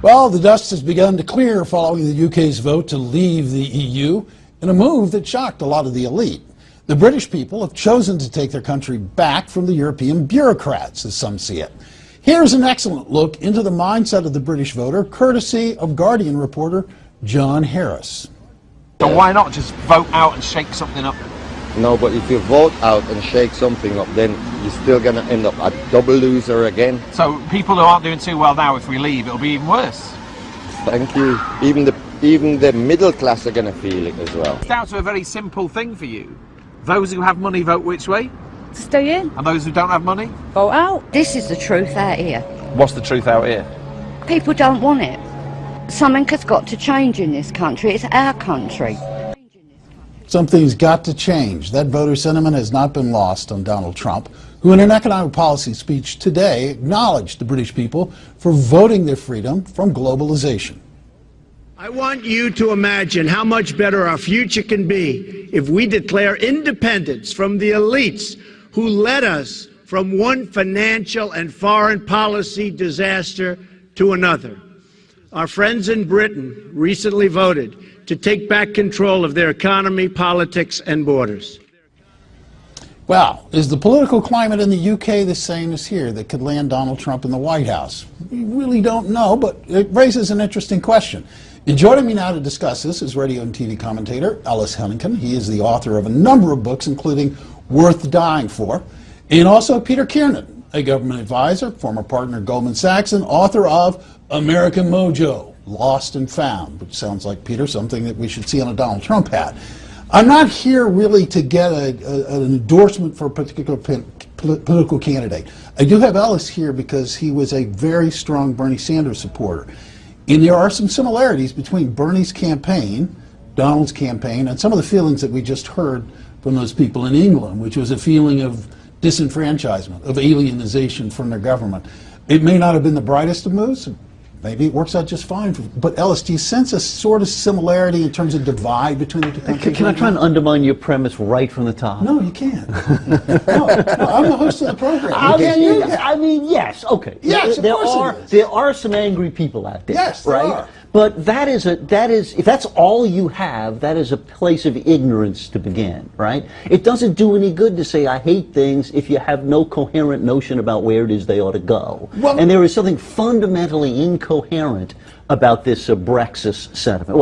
Well, the dust has begun to clear following the UK's vote to leave the EU in a move that shocked a lot of the elite. The British people have chosen to take their country back from the European bureaucrats, as some see it. Here's an excellent look into the mindset of the British voter, courtesy of Guardian reporter John Harris. So why not just vote out and shake something up? No, but if you vote out and shake something up, then you're still going to end up a double loser again. So people who aren't doing too well now, if we leave, it'll be even worse. Thank you. Even the middle class are going to feel it as well. It's down to a very simple thing for you. Those who have money vote which way? Stay in. And those who don't have money? Vote out. This is the truth out here. What's the truth out here? People don't want it. Something has got to change in this country. It's our country. Something's got to change. That voter sentiment has not been lost on Donald Trump, who in an economic policy speech today acknowledged the British people for voting their freedom from globalization. I want you to imagine how much better our future can be if we declare independence from the elites who led us from one financial and foreign policy disaster to another. Our friends in Britain recently voted to take back control of their economy, politics, and borders. Well, is the political climate in the UK the same as here that could land Donald Trump in the White House? We really don't know, but it raises an interesting question. And joining me now to discuss this is radio and TV commentator Ellis Henican. He is the author of a number of books, including Worth Dying For, and also Peter Kiernan, a government advisor, former partner at Goldman Sachs, and author of American Mojo, Lost and Found, which sounds like, Peter, something that we should see on a Donald Trump hat. I'm not here really to get an endorsement for a particular political candidate. I do have Ellis here because he was a very strong Bernie Sanders supporter. And there are some similarities between Bernie's campaign, Donald's campaign, and some of the feelings that we just heard from those people in England, which was a feeling of disenfranchisement, of alienization from their government. It may not have been the brightest of moves. Maybe it works out just fine. But Ellis, do you sense a sort of similarity in terms of divide between the two countries? Can I try and undermine your premise right from the top? No, you can't. no, I'm the host of the program. I mean, yes, okay. Yes, there are some angry people out there. Yes, there right? are. But that is if that's all you have, that is a place of ignorance to begin, right? It doesn't do any good to say I hate things if you have no coherent notion about where it is they ought to go. Well, and there is something fundamentally incoherent about this Brexit sentiment.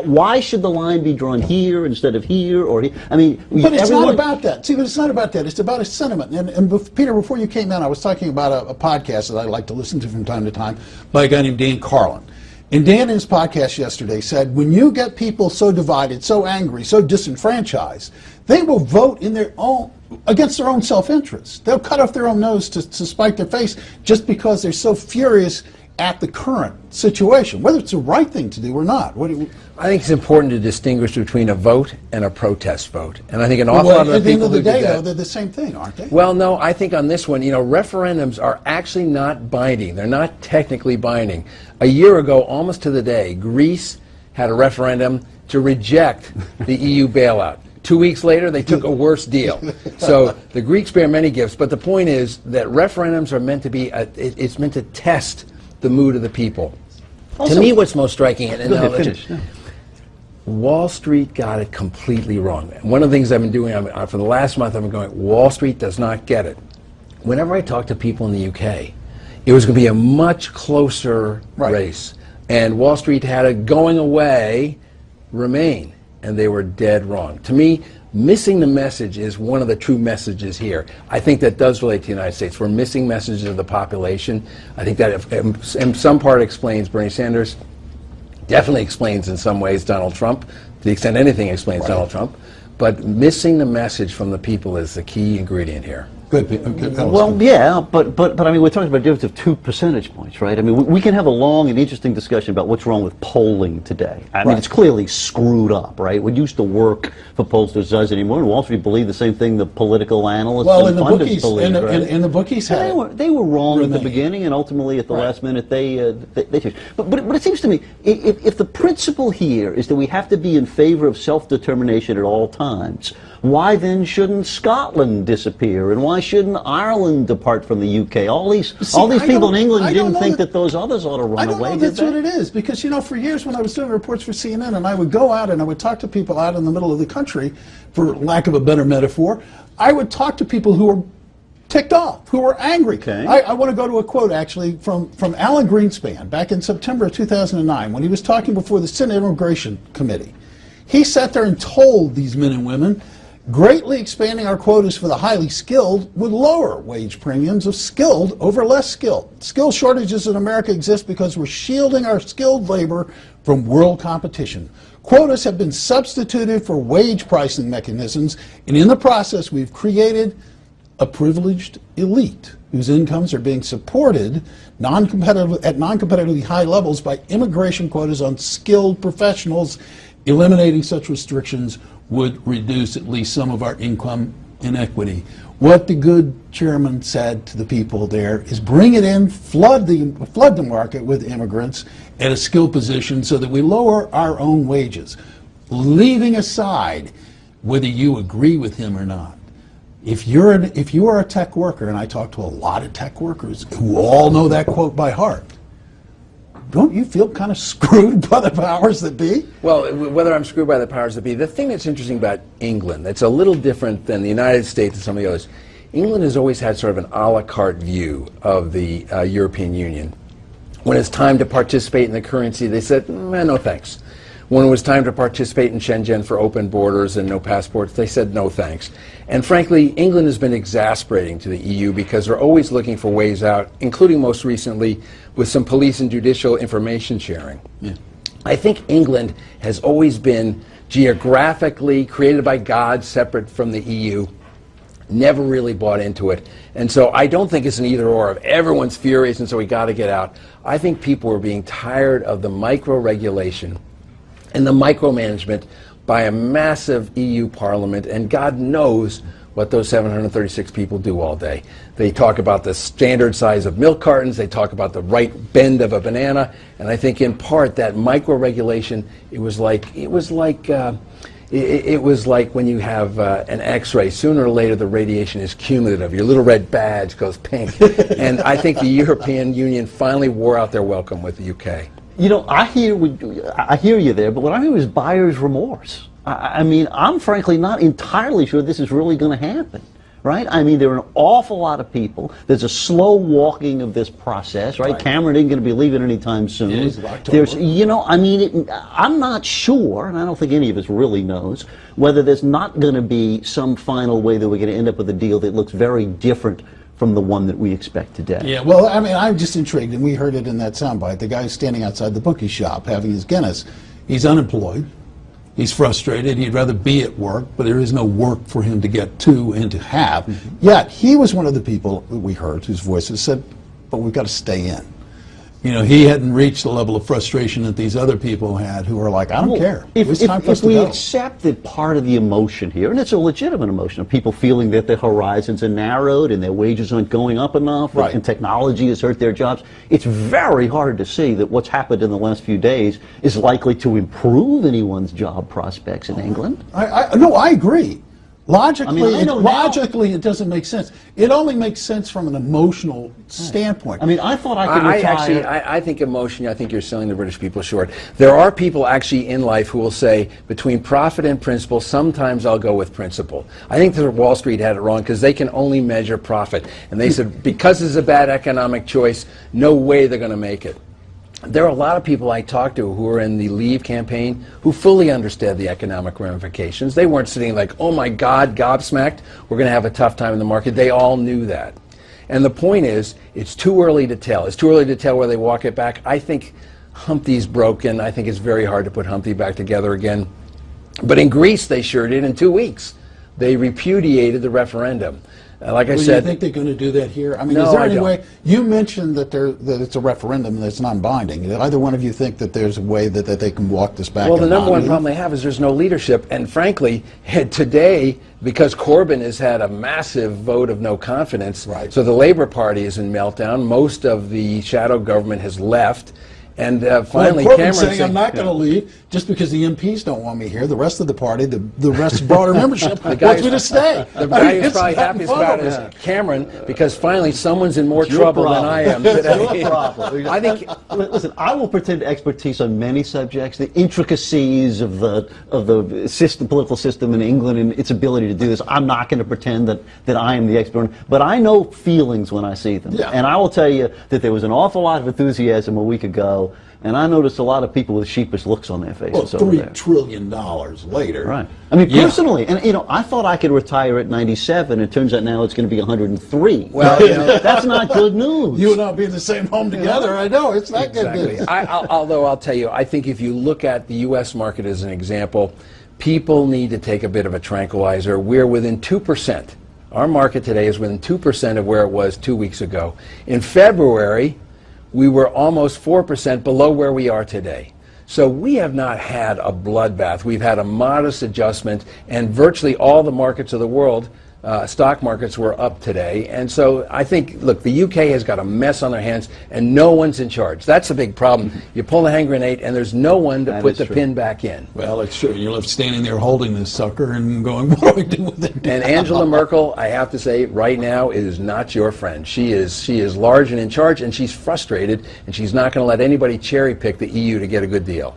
Why should the line be drawn here instead of here or here? I mean, but it's not about that. See, but it's not about that. It's about a sentiment. And Peter, before you came in, I was talking about a podcast that I like to listen to from time to time by a guy named Dan Carlin. And Dan in his podcast yesterday said, when you get people so divided, so angry, so disenfranchised, they will vote in their own against their own self-interest. They'll cut off their own nose to spite their face just because they're so furious at the current situation, whether it's the right thing to do or not. I think it's important to distinguish between a vote and a protest vote. And I think an awful lot of the people who do that... At the end of the day, though, they're the same thing, aren't they? Well, no, I think on this one, referendums are actually not binding. They're not technically binding. A year ago, almost to the day, Greece had a referendum to reject the EU bailout. 2 weeks later, they took a worse deal. So the Greeks bear many gifts, but the point is that referendums are meant to be, it's meant to test the mood of the people. Also, to me, what's most striking, Wall Street got it completely wrong. One of the things I've been doing for the last month, I've been going, Wall Street does not get it. Whenever I talk to people in the UK, it was going to be a much closer race. And Wall Street had a going away, remain, and they were dead wrong. To me, missing the message is one of the true messages here. I think that does relate to the United States. We're missing messages of the population. I think that in some part explains Bernie Sanders, definitely explains in some ways Donald Trump, to the extent anything explains Donald Trump. But missing the message from the people is the key ingredient here. Good. Well, yeah, but I mean, we're talking about a difference of 2 percentage points, right? I mean, we can have a long and interesting discussion about what's wrong with polling today. I mean, it's clearly screwed up, right? What used to work for pollsters doesn't anymore, and Wall Street believed the same thing the political analysts and pundits believed, right? And the bookies had they were wrong at the beginning, and ultimately at the last minute they changed. But it seems to me, if the principle here is that we have to be in favor of self-determination at all times, why then shouldn't Scotland disappear? And why shouldn't Ireland depart from the UK? All these people in England didn't think that those others ought to run away, did they? That's what it is. Because, you know, for years when I was doing reports for CNN and I would go out and I would talk to people out in the middle of the country, for lack of a better metaphor, I would talk to people who were ticked off, who were angry. Okay. I want to go to a quote, actually, from Alan Greenspan back in September of 2009 when he was talking before the Senate Immigration Committee. He sat there and told these men and women, greatly expanding our quotas for the highly skilled would lower wage premiums of skilled over less skilled. Skill shortages in America exist because we're shielding our skilled labor from world competition. Quotas have been substituted for wage pricing mechanisms, and in the process we've created a privileged elite whose incomes are being supported at non-competitively high levels by immigration quotas on skilled professionals. Eliminating such restrictions would reduce at least some of our income inequity. What the good chairman said to the people there is bring it in, flood the market with immigrants at a skilled position so that we lower our own wages, leaving aside whether you agree with him or not. If you are a tech worker, and I talk to a lot of tech workers who all know that quote by heart, don't you feel kind of screwed by the powers that be? Well, whether I'm screwed by the powers that be, the thing that's interesting about England, that's a little different than the United States and some of the others, England has always had sort of an a la carte view of the European Union. When it's time to participate in the currency, they said, no thanks. When it was time to participate in Schengen for open borders and no passports, they said no thanks. And frankly, England has been exasperating to the EU because they're always looking for ways out, including most recently with some police and judicial information sharing. Yeah. I think England has always been geographically created by God, separate from the EU, never really bought into it. And so I don't think it's an either or of everyone's furious and so we got to get out. I think people are being tired of the micro-regulation and the micromanagement by a massive EU Parliament, and God knows what those 736 people do all day. They talk about the standard size of milk cartons, they talk about the right bend of a banana, and I think in part that micro-regulation, it was like when you have an X-ray. Sooner or later the radiation is cumulative. Your little red badge goes pink. And I think the European Union finally wore out their welcome with the UK. You know, I hear you there, but what I hear is buyer's remorse. I mean, I'm frankly not entirely sure this is really going to happen, right? I mean, there are an awful lot of people. There's a slow walking of this process, right? Cameron isn't going to be leaving anytime soon. It is October. There's, you know, I mean, I'm not sure, and I don't think any of us really knows, whether there's not going to be some final way that we're going to end up with a deal that looks very different from the one that we expect today. Yeah, well, I mean, I'm just intrigued, and we heard it in that soundbite. The guy standing outside the bookie shop having his Guinness, he's unemployed, he's frustrated, he'd rather be at work, but there is no work for him to get to and to have. Mm-hmm. Yet, he was one of the people that we heard whose voices said, but we've got to stay in. You know, he hadn't reached the level of frustration that these other people had who were like, I don't care. If we go. accept that part of the emotion here, and it's a legitimate emotion of people feeling that their horizons are narrowed and their wages aren't going up enough, right, and technology has hurt their jobs, it's very hard to see that what's happened in the last few days is likely to improve anyone's job prospects in England. No, I agree. Logically, I mean, logically, it doesn't make sense. It only makes sense from an emotional standpoint. I mean, I thought I could retire. I think emotionally, I think you're selling the British people short. There are people actually in life who will say, between profit and principle, sometimes I'll go with principle. I think that Wall Street had it wrong because they can only measure profit. And they said, because it's a bad economic choice, no way they're going to make it. There are a lot of people I talk to who are in the Leave campaign who fully understand the economic ramifications. They weren't sitting like, oh my God, gobsmacked, we're going to have a tough time in the market. They all knew that. And the point is, it's too early to tell. It's too early to tell where they walk it back. I think Humpty's broken. I think it's very hard to put Humpty back together again. But in Greece, they sure did in 2 weeks. They repudiated the referendum. Like I said, do you think they're going to do that here? I mean, no, is there any I don't. way? You mentioned that it's a referendum that's non-binding. Did either one of you think that there's a way that they can walk this back? Well, the number one problem they have is there's no leadership. And frankly, today, because Corbyn has had a massive vote of no confidence, right, so the Labour Party is in meltdown. Most of the shadow government has left. And Well, finally, Corbyn's Cameron saying, said, I'm not going to leave just because the MPs don't want me here. The rest of the party, the rest of broader membership wants me to stay. The guy who's probably happiest about it is Cameron, because finally someo's in more trouble than I am today. Your problem. I think. Listen, I will pretend expertise on many subjects. The intricacies of the system, political system in England and its ability to do this, I'm not going to pretend that I am the expert. But I know feelings when I see them. Yeah. And I will tell you that there was an awful lot of enthusiasm a week ago, and I noticed a lot of people with sheepish looks on their faces Well, over there. $3 trillion later. Right. I mean, personally, and I thought I could retire at 97. It turns out now it's going to be 103. Well, that's not good news. You and I be in the same home together. I know it's not good Exactly. news. Although I'll tell you, I think if you look at the U.S. market as an example, people need to take a bit of a tranquilizer. We're within 2%. Our market today is within 2% of where it was 2 weeks ago. In February, we were almost 4% below where we are today. So we have not had a bloodbath. We've had a modest adjustment, and virtually all the markets of the world, stock markets, were up today. And so I think, look, the UK has got a mess on their hands, and no one's in charge. That's a big problem. You pull the hand grenade, and there's no one to put the pin back in. Well, it's true. You're left standing there holding this sucker and going, what do I do with it? And Angela Merkel, I have to say, right now is not your friend. She is large and in charge, and she's frustrated, and she's not going to let anybody cherry pick the EU to get a good deal.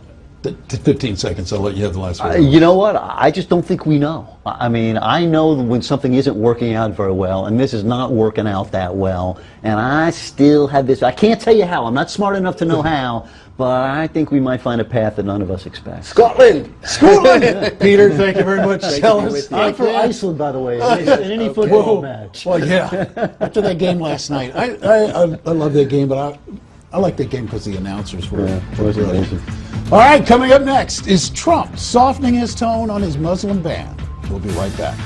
15 seconds, I'll let you have the last word. You know what? I just don't think we know. I mean, I know when something isn't working out very well, and this is not working out that well, and I still have this. I can't tell you how. I'm not smart enough to know how, but I think we might find a path that none of us expect. Scotland! Peter, thank you very much. I'm for Iceland, by the way, in any football match. Well, yeah. After that game last night, I love that game, but I like that game because the announcers were brilliant. All right, coming up next, is Trump softening his tone on his Muslim ban? We'll be right back.